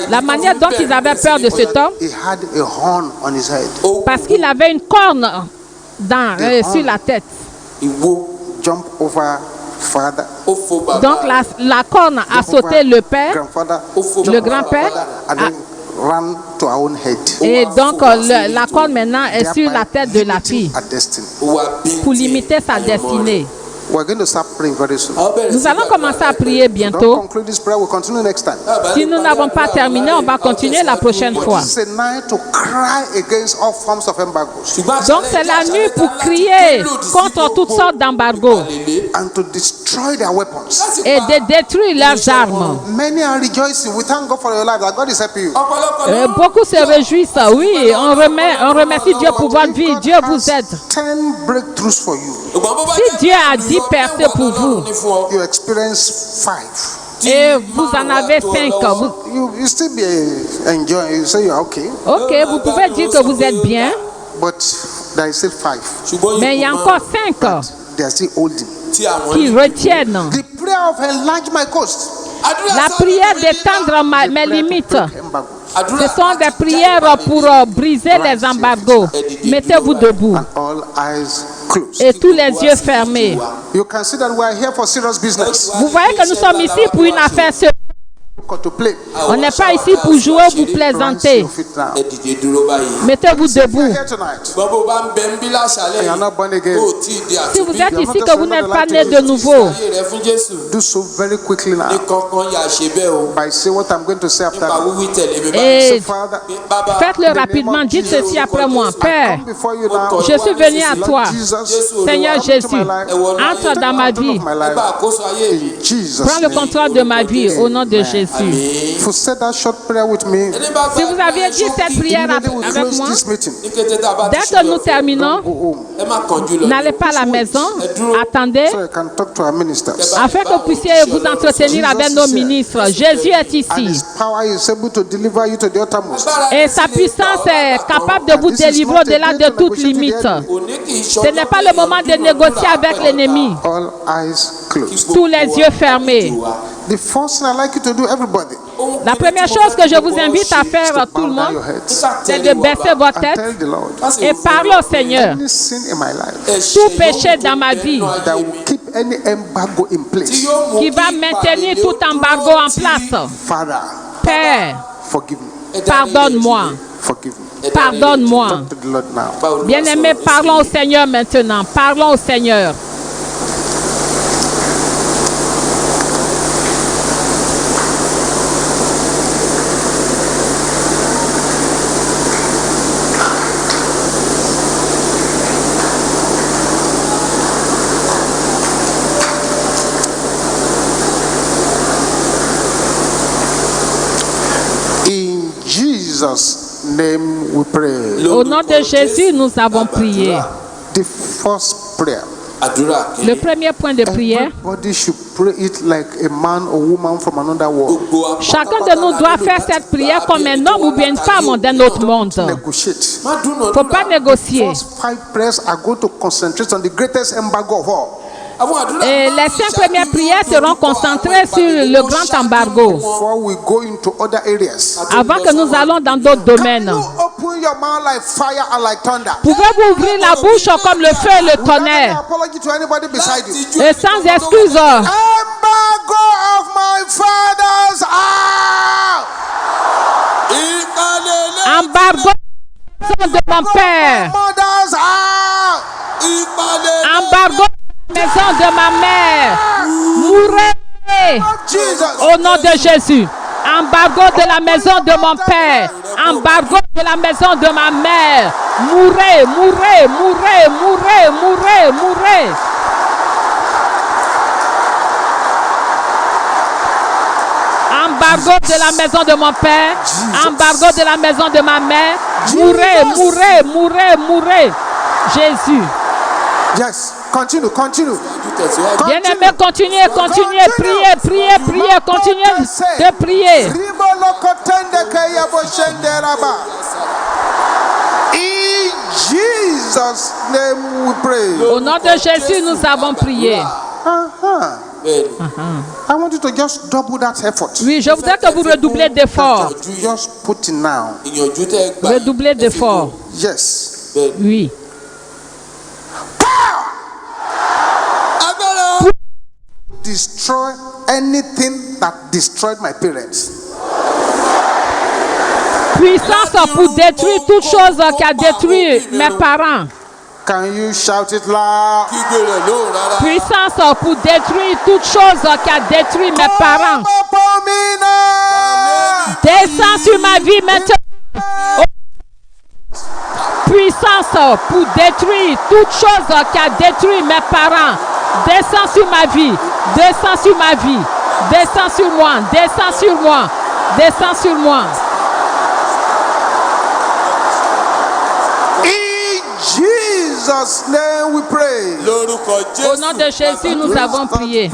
La manière dont ils avaient peur de cet homme, He had a horn on his head. parce qu'il avait une corne sur la tête. Jump over father. Donc la corne a sauté le père, Grandfather. le grand-père, And then ran to our own head. et donc la corne maintenant est sur la tête de la fille Our destiny. pour limiter sa destinée. We're going to start praying very soon. Nous allons commencer à prier Don't bientôt. conclude this prayer. We'll continue next time. Si nous n'avons pas terminé, on va continuer la prochaine fois. This is a night to cry against all forms of embargoes Donc c'est la nuit pour crier contre toutes sortes d'embargos and to destroy their weapons. et de détruire leurs armes. Many are rejoicing. We thank God for your life. That God is helping you. Beaucoup se réjouissent. Oui, on remercie Dieu pour votre vie. Dieu vous aide. 10 breakthroughs for you. Si Dieu a 10 percées pour vous You experience 5. et vous en avez 5, You still be enjoying. You say you're okay, ok, vous pouvez dire que vous êtes bien, but there is still 5. mais il y a encore 5 They are still holding. qui retiennent. The prayer of enlarge my coast. La prière d'étendre mes limites. Embargo. Ce sont des prières pour briser les embargos. Mettez-vous debout And all eyes closed. et tous les yeux fermés. You can see that we are here for serious business. Vous voyez que nous sommes ici pour une affaire sérieuse. Got to play. On n'est pas ici pour jouer ou pour plaisanter. Your feet now. Mettez-vous debout. Here tonight. And you are not born again. Si vous êtes ici que vous n'êtes pas né de nouveau, Do so very quickly now. By say what I'm going to say after. et Father, faites-le rapidement. Dites ceci après moi. Père, come before you now. je suis venu à toi. Jesus, Seigneur Jésus, entre dans ma vie. in Jesus' Prends le name. contrôle de ma vie au nom de Jésus. If you said that short prayer with me, Si vous aviez dit cette prière immediately we avec close moi, this meeting. dès que nous terminons, Go home n'allez pas à la maison, attendez, so you can talk to our ministers. afin que vous puissiez vous entretenir avec nos ministres. Jésus est And ici. His power is able to deliver you to the uttermost. Et sa puissance est capable de vous délivrer au-delà de toute limite. Ce n'est pas le moment de négocier avec l'ennemi. All eyes closed. Tous les yeux fermés. The first thing I like you to do, everybody, La première chose que je vous invite à faire, tout le bow down your monde, heads c'est de baisser votre and tête tell the Lord, et parler au Seigneur. any sin in my life Tout péché dans ma vie that will keep any embargo in place, qui va maintenir tout embargo en place. Father, Père, forgive me. pardonne-moi. Forgive me. Pardonne-moi. To the Lord now. Bien-aimés, parlons au Seigneur maintenant. Parlons au Seigneur. In Jesus' name we pray. Au nom de Jésus, nous avons prié. The first prayer. Le premier point de prière, Everybody should pray it like a man or woman from another world. chacun de nous doit faire cette prière comme un homme ou bien une femme d'un autre monde. Negotiate. Il ne faut pas négocier. First 5 prayers are going to concentrate on the greatest embargo of all. Et les 5 premières prières seront concentrées sur le grand embargo Before we go into other areas. avant que nous allons dans d'autres Can domaines. you open your mouth like fire and like thunder? Pouvez-vous ouvrir la bouche comme le feu et le Without any tonnerre apology to anybody beside you. et sans excuse? Embargo of my father's house. Embargo de mon père. Mother's house. Embargo de la maison de ma mère. Mourez Jesus. au nom de Jésus. Embargo de la maison de mon père. Embargo de la maison de ma mère. Mourez, mourez, mourez, mourez, mourez, mourez. Embargo de la maison de mon père. Embargo de la maison de ma mère. Mourez, mourez, mourez, mourez. Jésus. Yes. Continue. Bien-aimés, continuez, continuez, priez, priez, priez, continuez de prier. In Jesus' name we pray. Au nom de Jésus, nous avons prié. I want you to just double that effort. Oui, je voudrais que vous redoublez d'efforts. Just put it now. Redoublez d'efforts. Yes. Oui. Destroy anything that destroyed my parents. Puissance pour détruire toute chose qui a détruit mes parents. Can you shout it loud? Kígbe rẹ̀ lóhùn rárá. Puissance pour détruire toute chose qui a détruit mes parents. Descends sur ma vie maintenant. Puissance pour détruire toute chose qui a détruit mes parents. Descends sur ma vie. Descends sur ma vie. Descends sur moi. Descends sur moi. Descends sur moi. In Jesus' name we pray. Lórúkọ Au nom de Jésù. Jésus, nous avons prié.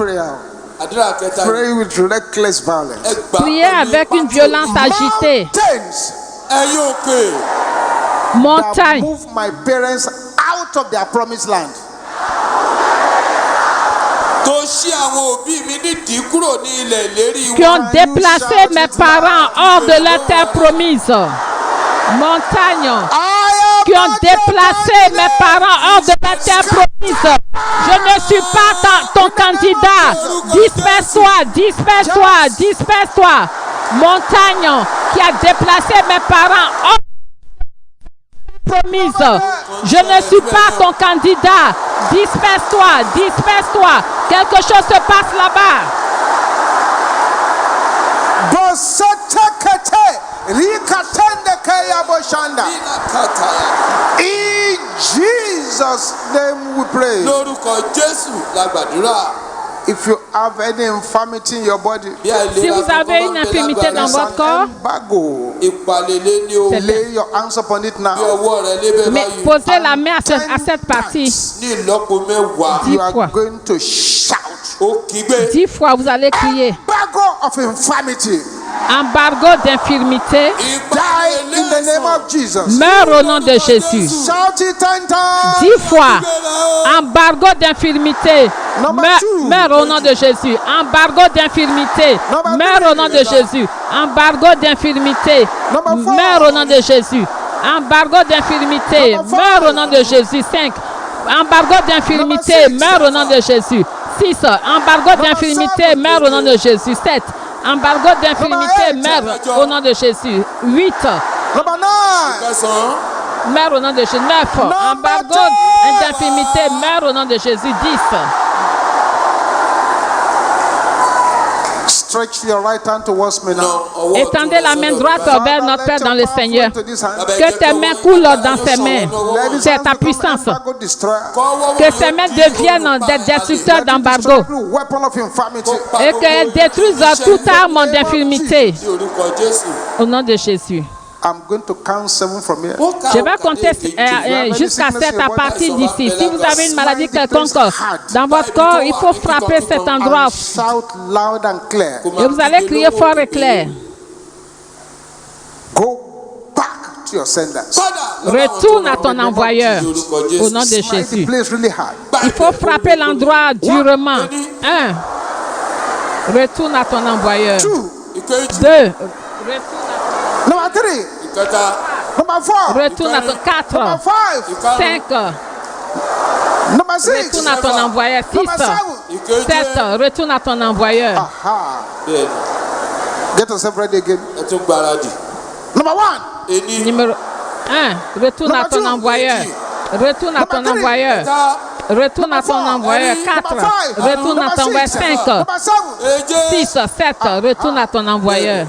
Àdúrà kẹta ni. Pray with reckless violence. Ẹ gbà Priez pẹ̀lú avec ipá une tó violence agitée. Mountains Ẹ̀yin òkè. that Montagne move my parents out of their promised land. Tó ṣí àwọn òbí mi nídìí kúrò ní ilẹ̀ ìlérí qui wọn. ont déplacé mes parents hors de la terre promise. Montagne qui ont déplacé mes parents hors de la terre promise. Je ne suis pas ton candidat. Disperse-toi, disperse-toi, disperse-toi. Montagne qui a déplacé mes parents hors de la terre promise. Je ne suis pas ton candidat. Disperse-toi, disperse-toi. Quelque chose se passe là-bas. In Jesus' name we pray. Lórúkọ Jésù la gbàdúrà. If you have any infirmity in your body, Bí àìlera Si vous kankan avez bá une ń bẹ infirmité lágbára, dans votre corps, embargo. ìpàlélé ni o. C'est Lay your hands upon it Bí now. ọwọ́ rẹ lébẹ̀ mais báyìí. posez la main à cette partie. Ní ìlọ́po mẹ́wàá. You are fois. going to shout. Ó kígbe. 10 fois, vous allez crier. Embargo of infirmity. Embargo d'infirmité, Die in the name of Jesus. meurs au nom de Jésus. Shout it 10 times. 10 fois. Embargo d'infirmité, meurs au nom de Jésus. Embargo d'infirmité, meurs au nom de Jésus. Embargo d'infirmité, meurs au nom de Jésus. Embargo d'infirmité, meurs au nom de Jésus. 5. Embargo d'infirmité, meurs au nom de Jésus. 6. Embargo d'infirmité, meurs au nom de Jésus. 7. Embargo d'infirmité, meurs au nom de Jésus. 8. Number 9. Kẹsàn-án. Meurs au nom de Jésus. 9. Embargo d'infirmité, meurs au nom de Jésus. 10. Stretch your right hand towards me now. Ọwọ́ Étendez la main droite vers notre Père dans le Seigneur. Bàbá, Que tes mains coulent dans ses mains. C'est ta puissance. Que ces mains deviennent des destructeurs d'embargo. Et qu'elles détruisent toute arme d'infirmité. Ní orúkọ Jésù. Au nom de Jésus. I'm going to count 7 from here. Je vais compter jusqu'à 7 à partir d'ici. Si vous avez une maladie quelconque dans votre corps, il faut frapper cet endroit. Shout loud and clear. Et vous allez crier fort et clair. Go back to your senders. Retourne à ton envoyeur. Au nom de Smite the Jésus. place really hard. Il faut frapper l'endroit durement. 1. Retourne à ton envoyeur. 2. Ìkejì. Number 3. Ìkẹta. Number 4. Retourne à ton 4. Number 5. Ìkarùn-ún. 5. Number 6. Retourne à ton envoyeur. 6. Number 7. Ìkeje. 7. Retourne à ton envoyeur. Aha. Bẹ́ẹ̀ni, Get yourself ready again. ẹ tún gbáradì. Number 1. Ení. Numéro 1. Retourne à ton envoyeur. Retourne à ton envoyeur. Ẹ̀ta. Retourne à ton envoyeur. 4. Retourne à ton envoyeur. 5. Number 7. Èje. 6. 7. Retourne à ton envoyeur.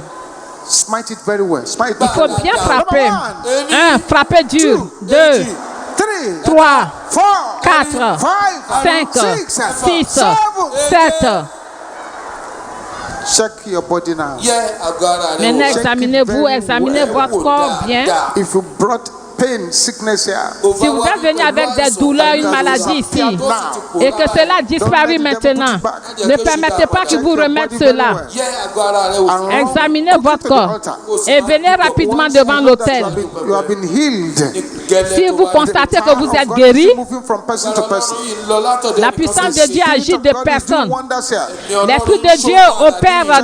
Smite it very well. Smite it. Il faut bien frapper. Ení. 1. Frapper dur. 2. Èjì. 3. 3. 4. 4. 5. 5. 6. 7. 7. Check your body now. Yẹ àgọ́ ara rẹ Maintenant, wò. examinez-vous, examinez votre corps bien. If you brought pain, sickness here, Si vous êtes venu avec des douleurs, une maladie ici, et que cela disparaît maintenant, ne permettez pas que vous remettez cela. Yẹ àgọ́ ara rẹ wò. Examinez votre corps et venez rapidement devant l'autel. you have been healed. Si vous constatez que vous êtes guéri, Moving from person to person. la puissance de Dieu agit de God is personne. doing wonders here. L'Esprit de Dieu opère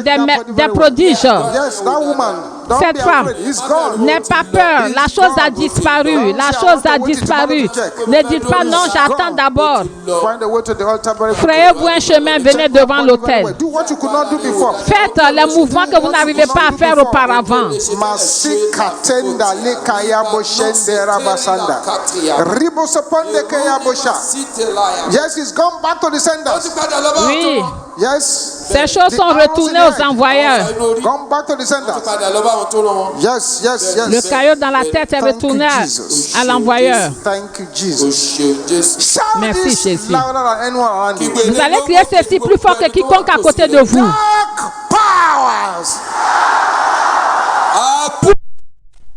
des prodiges. Yes, that woman. Cette femme, n'aie pas peur. La chose a disparu. La chose a disparu. Ne dites pas non, j'attends d'abord. Frayez-vous un chemin, venez devant l'autel. Faites les mouvements que vous n'arrivez pas à faire auparavant. Yes, it's gone back to the senders. Oui. Yes. Ces choses sont retournées aux envoyeurs. Gone back to the senders. Yes, yes, yes. Le caillot dans la tête est retourné à l'envoyeur. Thank you, Jesus. Merci, Jésus. Louder than anyone around you. Vous allez crier ceci plus fort que quiconque à côté de vous. Dark powers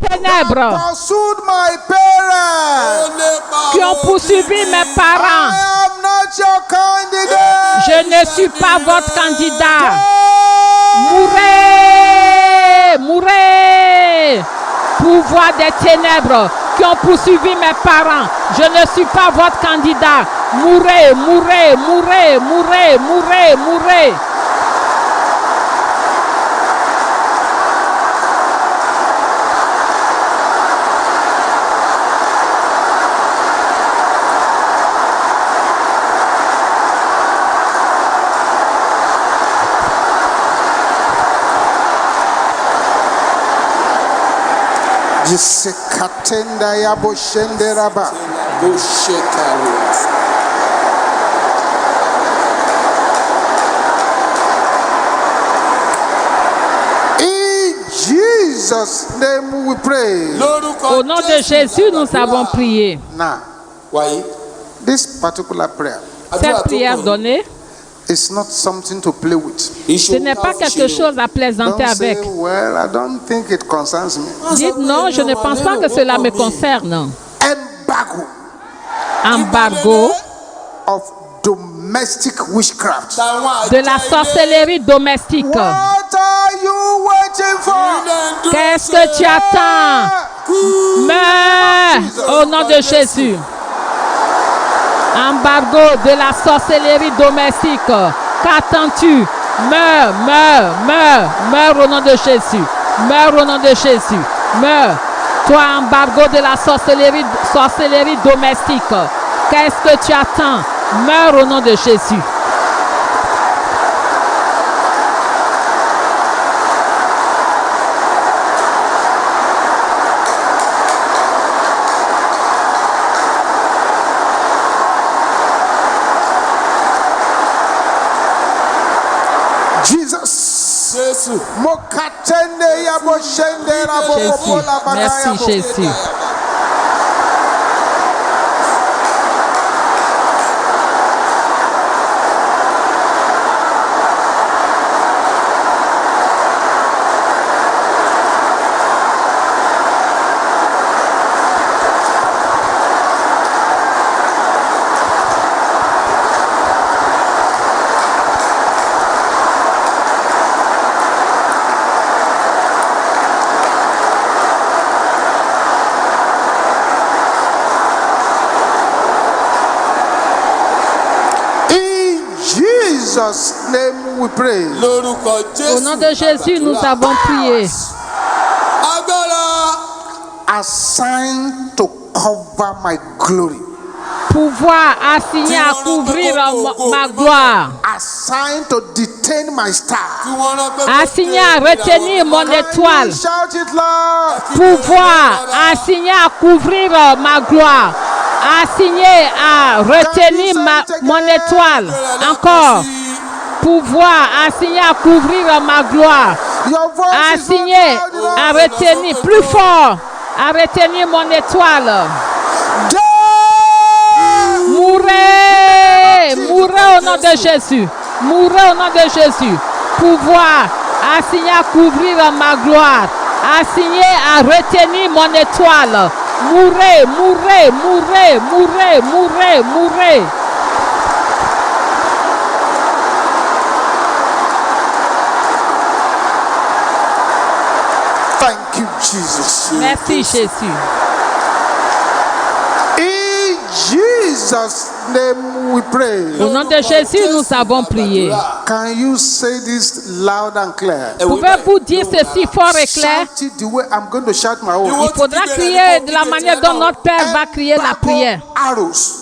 Ténèbres pursued my parents. qui ont poursuivi mes parents. I am not your candidate. Je ne suis pas votre candidat. Mourez! Mourez! Pouvoir des ténèbres qui ont poursuivi mes parents. Je ne suis pas votre candidat. Mourez! Mourez! Mourez! Mourez! Mourez! Mourez! Jisekatenda ya boshende raba. In Jesus' name we pray. Au nom de Jésus, nous avons prié. Now, this particular prayer Cette prière donnée, is not something to play with. ce n'est pas quelque chose à plaisanter Don't say, avec. well, I don't think it concerns me. Dites non, je ne pense pas que cela me concerne. Embargo Embargo of domestic witchcraft. de la sorcellerie domestique. What are you waiting for? Qu'est-ce que tu attends? Meurs au nom de Jésus. Embargo de la sorcellerie domestique. Qu'attends-tu? Meurs, meurs, meurs, meurs au nom de Jésus. Meurs au nom de Jésus. Meurs. Toi, embargo de la sorcellerie domestique. Qu'est-ce que tu attends? Meurs au nom de Jésus. Jesus. Mokatende ya boshende la bobo la bagaya. Merci Jésus. Jesus' name we pray. Au nom de Jésus, nous avons prié. Assigned to cover my glory. Pouvoir assigné à couvrir ma gloire. Assigned to detain my star. Assigné à retenir mon étoile. Shout it loud. Pouvoir assigné à couvrir ma gloire. Assigné à retenir mon étoile. Encore. Pouvoir assigné à couvrir ma gloire. Your voice is Assigné à retenir plus fort. À retenir mon étoile. Mourez! Mourez au nom de Jésus. Mourez au nom de Jésus. Pouvoir assigné à couvrir ma gloire. Assigné à retenir mon étoile. Mourez, mourez, mourez, mourez, mourez, mourez. Thank you, Jesus. Merci Jésus. In Jesus' name we pray. Au nom de Jésus, nous avons prié. Can you say this loud and clear? Pouvez-vous dire ceci fort et clair? Shout it the way I'm going to shout my own. Il faudra crier de la manière dont notre Père va crier la prière. Arrows.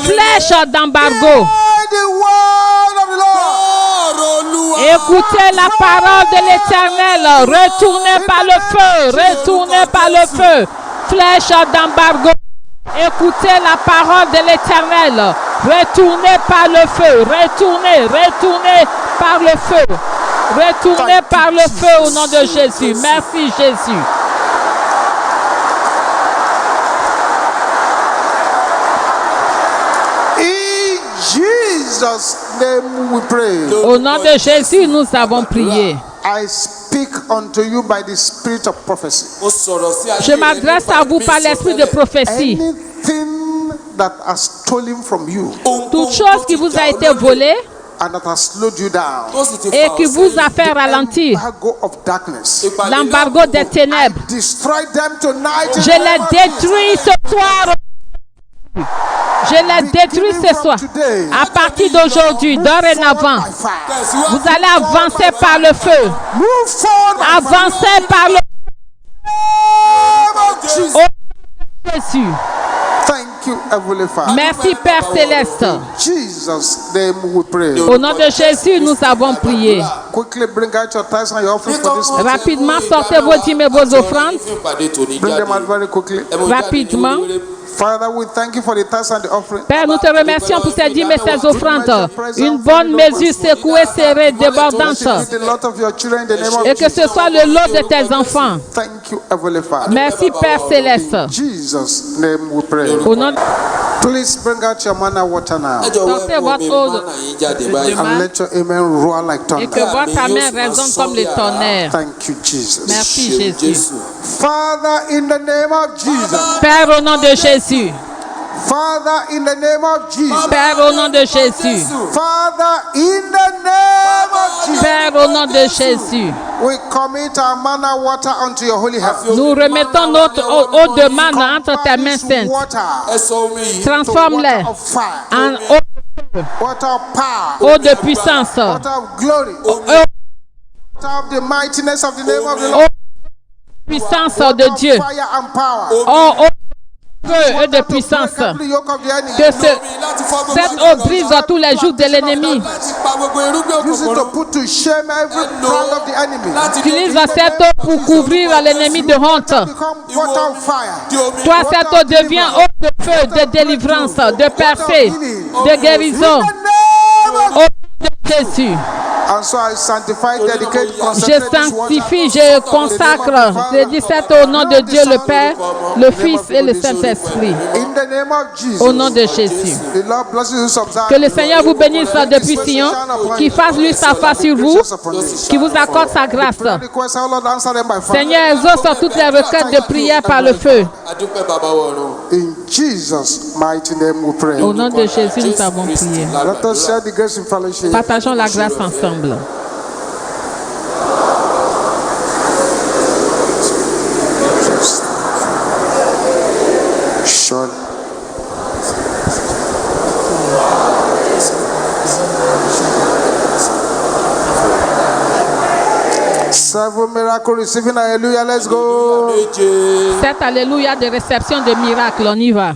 Flèche d'embargo. The word of the Lord. Écoutez la parole de l'Éternel. Retournez par le feu. Retournez par le feu. Flèche d'embargo. Écoutez la parole de l'Éternel. Retournez par le feu. Retournez. Retournez par le feu. Retournez par le feu au nom de Jésus. Merci Jésus. Jesus' name we pray. Au nom de Jésus, nous avons prié. I speak unto you by the spirit of prophecy. Je m'adresse à vous par l'esprit de prophétie. Anything that has stolen from you Toute chose qui vous a été volée and that has slowed you down, et qui vous a fait ralentir, embargo of darkness, l'embargo des ténèbres, destroy them tonight. je les détruis ce soir. Je les détruis ce soir. À partir d'aujourd'hui, dorénavant, vous allez avancer par le feu. Avancez par le feu. Au nom de Jésus. Thank you, Heavenly Father. Merci Père Céleste. Jesus' name we pray. Au nom de Jésus, nous avons prié. Quickly bring out your tithes and your offering for this month. Rapidement, sortez vos dîmes et vos offrandes. Bring them out very quickly. Rapidement. Father, we thank you for the tithes and the offering. Père, nous te remercions pour ces dîmes et ces offrandes. Une bonne mesure secouée, serrée, débordante. Et que ce soit le lot de tes enfants. Thank you, Heavenly Father. Merci Père Céleste. Jesus' name we pray. Au nom de... Please bring out your manna water now. Sortez votre eau And let your amen roar like et que thunder. votre amen résonne comme le tonnerre. Thank you, Jesus. Merci Jésus. Father, in the name of Jesus. Père, au nom de Jésus. Father, in the name of Jesus. Père, au nom de Jésus. Father, in the name of Jesus. Père, au nom de Jésus. We commit our manna water unto your holy hands. Nous remettons notre eau de manne entre tes mains saintes. Transforme-les en eau de puissance. Water of glory. Eau Water of the mightiness of the name of the de Lord. puissance de Dieu. Fire and power. Eau de feu et de puissance. Every yoke of the enemy. Que cette eau brise tous les jours de l'ennemi. Use it to put to shame every plan of the enemy. Utilise cette eau pour couvrir l'ennemi de honte. Become water of fire. Toi, cette eau devient eau de feu, de délivrance, de percée, de guérison. Au nom de Jésus. And so I sanctify, dedicate, Je consecrate this water. sanctifie, je consacre, je dis cette au nom de Dieu le Père, le Fils et le Saint-Esprit. In the name of Jesus. Au nom de Jésus. The Lord blesses you from Zion. Que le Seigneur vous bénisse depuis Sion, qu'il fasse lui sa face sur vous, qu'il vous accorde sa grâce. Request, our Lord, answer them by fire. Seigneur, exauce toutes les requêtes de prière par le feu. In Jesus' mighty name we pray. Au nom de Jésus, nous avons prié. Let us share the grace in fellowship. Partageons la grâce ensemble. Surely. Seven miracle receiving, hallelujah, let's go. Cette alléluia de réception de miracles, on y va.